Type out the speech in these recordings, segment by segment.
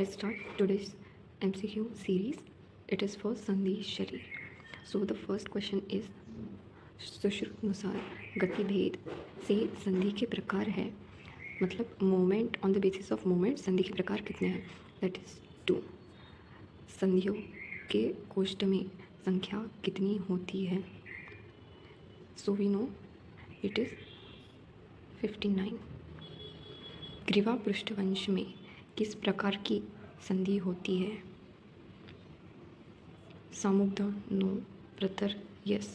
let's start today's MCQ series. It is for Sandhi Sharir. So the first question is सुश्रुतनुसार गतिभेद से संधि के प्रकार है, मतलब moment on the basis of moment संधि के प्रकार कितने हैं, दैट इज 2. संधियों के कोष्ठ में संख्या कितनी होती है, so we know it is 59. ग्रीवा पृष्ठवंश में किस प्रकार की संधि होती है, सामुग्ध नो, प्रतर yes,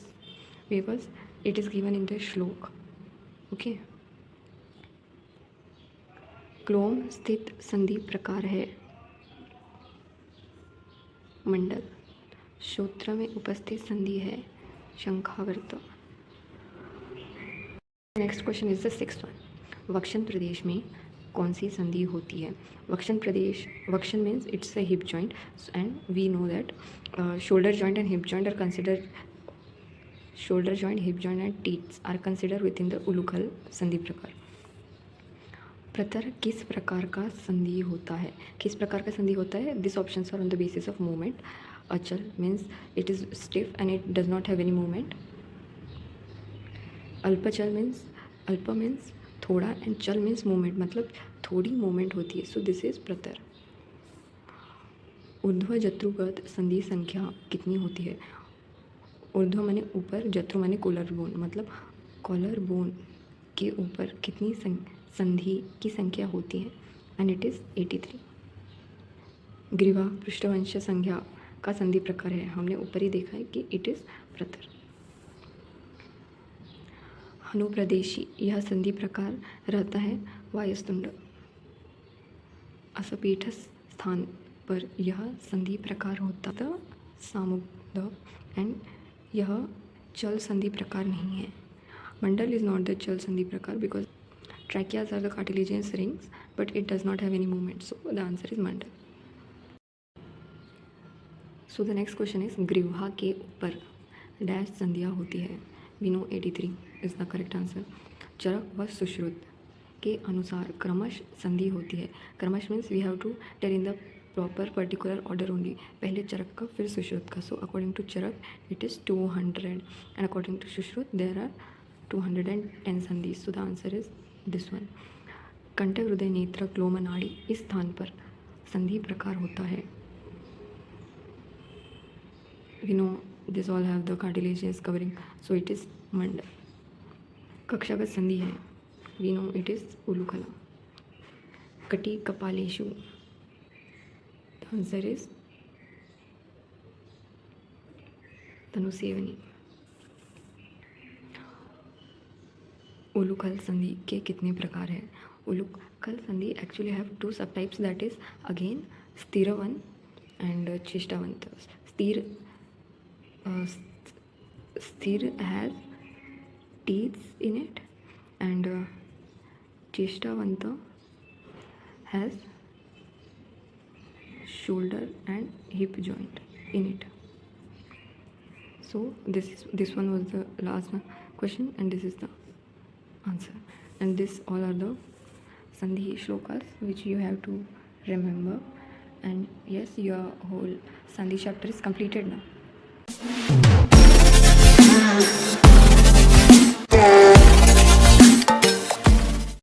because it is given in the shloka. Okay. क्लोम स्थित संधि प्रकार है मंडल. श्रोत्र में उपस्थित संधि है शंखावर्त. Next question is the 6th one. वक्षण प्रदेश में कौन सी संधि होती है. वक्षण प्रदेश, वक्षण means it's a hip joint and we know that shoulder joint and hip joint are considered, shoulder joint, hip joint and teats are considered within the उलूखल संधि प्रकार. प्रतर किस प्रकार का संधि होता है, किस प्रकार का संधि होता है. This options are on the basis of movement. अचल means it is stiff and it does not have any movement. अल्पचल मीन्स, अल्प मीन्स थोड़ा एंड चल मीन्स मूवमेंट, मतलब थोड़ी मूवमेंट होती है. सो दिस इज प्रतर. ऊर्ध्व जत्रुगत संधि संख्या कितनी होती है. ऊर्ध्व माने ऊपर, जत्रु माने कॉलर बोन, मतलब कॉलर बोन के ऊपर कितनी संधि की संख्या होती है, एंड इट इज़ 83. ग्रीवा पृष्ठवंश संख्या का संधि प्रकार है, हमने ऊपर ही देखा है कि इट इज़ प्रतर. अनुप्रदेशी यह संधि प्रकार रहता है वायुस्तुंड. असपीठ स्थान पर यह संधि प्रकार होता है सामुग्ध, एंड यह चल संधि प्रकार नहीं है. मंडल इज नॉट द चल संधि प्रकार because tracheas are the cartilaginous rings but it does not have any movement, so the answer is मंडल. So the next question is ग्रीवा के ऊपर डैश संधियाँ होती है. We know 83 is the correct answer. चरक व सुश्रुत के अनुसार क्रमश संधि होती है. क्रमश means we have to tell in the proper particular order only. पहले चरक का फिर सुश्रुत का. So according to Charaka it is 200 and according to Sushruta there are 210 sandhi. So the answer is this one. कंठ हृदय नेत्र क्लोम नाड़ी इस स्थान पर संधि प्रकार होता है. We know this all have the cartilaginous covering, so it is मंडल. कक्षागत संधि है, वी नो इट इज़ उलूखला. कटी कपालेशु, द आंसर इज धनुसेवनी. उलूखल संधि के कितने प्रकार हैं. उलूखल संधि actually have 2 subtypes, that is again स्थिरवन एंड चेष्टावंत. स्थिर has teeth in it and चेष्टावंत has shoulder and hip joint in it. So this one was the last question and this is the answer, and this all are the sandhi shlokas which you have to remember. And yes, your whole sandhi chapter is completed now.